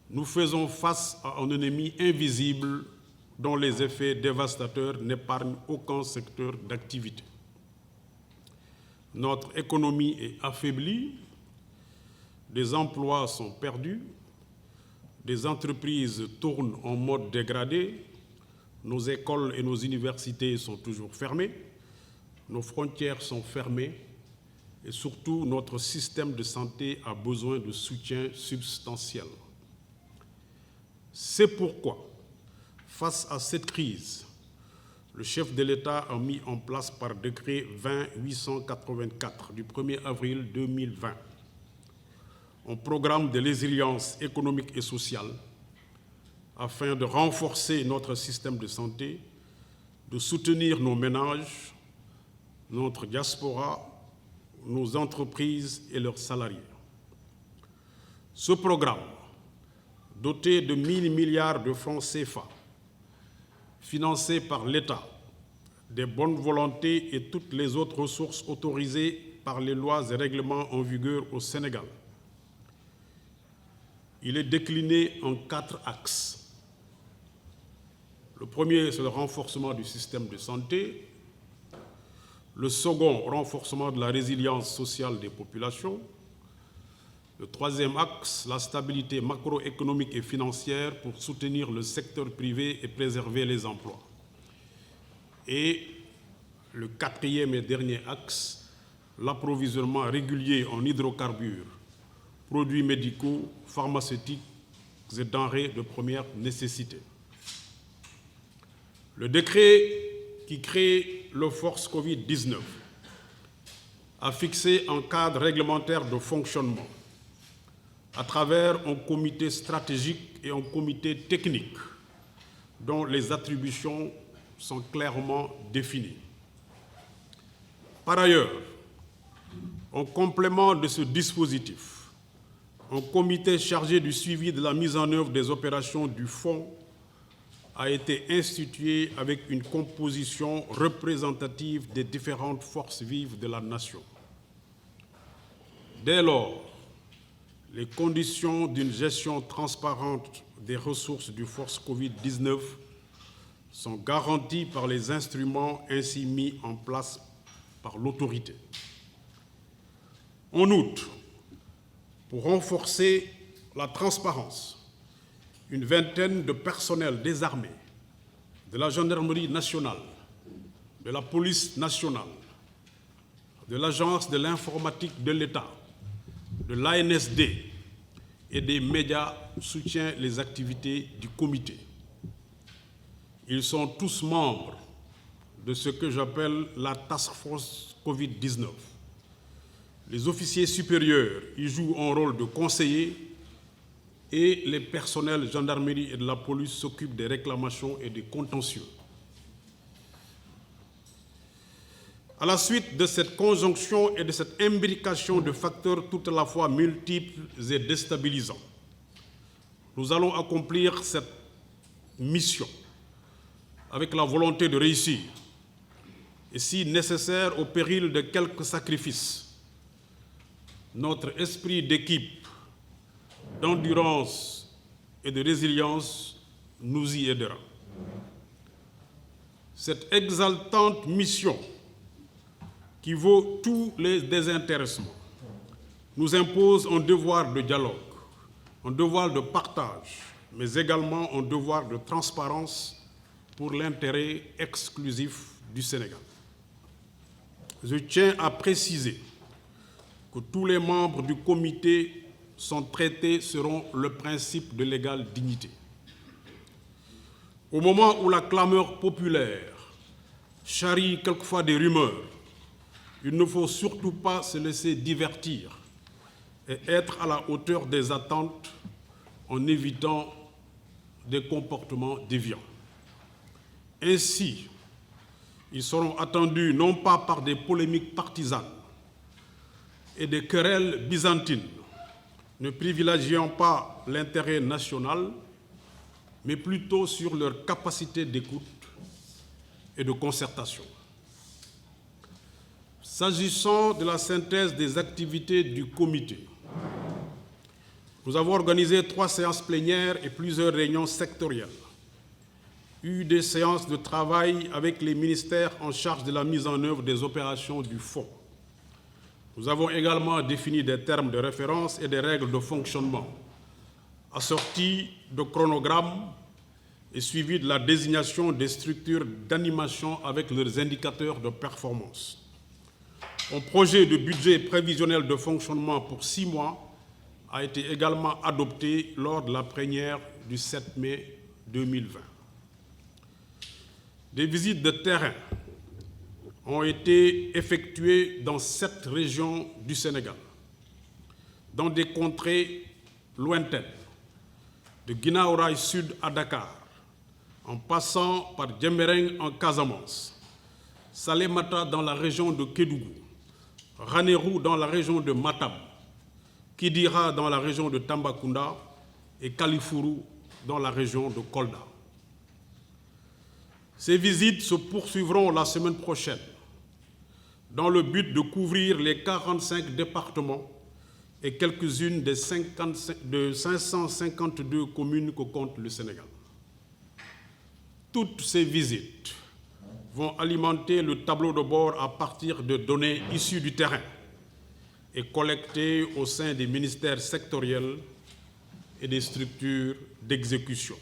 nous faisons face à un ennemi invisible dont les effets dévastateurs n'épargnent aucun secteur d'activité. Notre économie est affaiblie, des emplois sont perdus, des entreprises tournent en mode dégradé, nos écoles et nos universités sont toujours fermées, nos frontières sont fermées et surtout notre système de santé a besoin de soutien substantiel. C'est pourquoi, face à cette crise, le chef de l'État a mis en place par décret 20-884 du 1er avril 2020 un programme de résilience économique et sociale afin de renforcer notre système de santé, de soutenir nos ménages, notre diaspora, nos entreprises et leurs salariés. Ce programme, doté de 1 000 milliards de francs CFA, financé par l'État, des bonnes volontés et toutes les autres ressources autorisées par les lois et règlements en vigueur au Sénégal. Il est décliné en 4 axes. Le premier, c'est le renforcement du système de santé. Le second, renforcement de la résilience sociale des populations. Le troisième axe, la stabilité macroéconomique et financière pour soutenir le secteur privé et préserver les emplois. Et le quatrième et dernier axe, l'approvisionnement régulier en hydrocarbures, produits médicaux, pharmaceutiques et denrées de première nécessité. Le décret qui crée le Force Covid-19 a fixé un cadre réglementaire de fonctionnement à travers un comité stratégique et un comité technique dont les attributions sont clairement définies. Par ailleurs, en complément de ce dispositif, un comité chargé du suivi de la mise en œuvre des opérations du Fonds a été institué avec une composition représentative des différentes forces vives de la nation. Dès lors, les conditions d'une gestion transparente des ressources du Force Covid-19 sont garanties par les instruments ainsi mis en place par l'autorité. En outre, pour renforcer la transparence, une vingtaine de personnels des armées, de la gendarmerie nationale, de la police nationale, de l'Agence de l'informatique de l'État, de l'ANSD et des médias soutient les activités du comité. Ils sont tous membres de ce que j'appelle la Task Force Covid-19. Les officiers supérieurs y jouent un rôle de conseiller et les personnels gendarmerie et de la police s'occupent des réclamations et des contentieux. À la suite de cette conjonction et de cette imbrication de facteurs tout à la fois multiples et déstabilisants, nous allons accomplir cette mission avec la volonté de réussir et, si nécessaire, au péril de quelques sacrifices. Notre esprit d'équipe, d'endurance et de résilience nous y aidera. Cette exaltante mission qui vaut tous les désintéressements nous impose un devoir de dialogue, un devoir de partage, mais également un devoir de transparence pour l'intérêt exclusif du Sénégal. Je tiens à préciser que tous les membres du comité sont traités selon le principe de l'égale dignité. Au moment où la clameur populaire charrie quelquefois des rumeurs, il ne faut surtout pas se laisser divertir et être à la hauteur des attentes en évitant des comportements déviants. Ainsi, ils seront attendus non pas par des polémiques partisanes et des querelles byzantines, ne privilégiant pas l'intérêt national, mais plutôt sur leur capacité d'écoute et de concertation. S'agissant de la synthèse des activités du comité, Nous avons organisé 3 séances plénières et plusieurs réunions sectorielles, eu des séances de travail avec les ministères en charge de la mise en œuvre des opérations du Fonds. Nous avons également défini des termes de référence et des règles de fonctionnement, assortis de chronogrammes et suivi de la désignation des structures d'animation avec leurs indicateurs de performance. Un projet de budget prévisionnel de fonctionnement pour 6 mois a été également adopté lors de la plénière du 7 mai 2020. Des visites de terrain ont été effectuées dans 7 régions du Sénégal, dans des contrées lointaines, de Guinaw Rail Sud à Dakar, en passant par Djembereng en Casamance, Salémata dans la région de Kédougou, Ranérou dans la région de Matam, Kidira dans la région de Tambacounda et Kalifuru dans la région de Kolda. Ces visites se poursuivront la semaine prochaine dans le but de couvrir les 45 départements et quelques-unes des 552 communes que compte le Sénégal. Toutes ces visites vont alimenter le tableau de bord à partir de données issues du terrain et collectées au sein des ministères sectoriels et des structures d'exécution.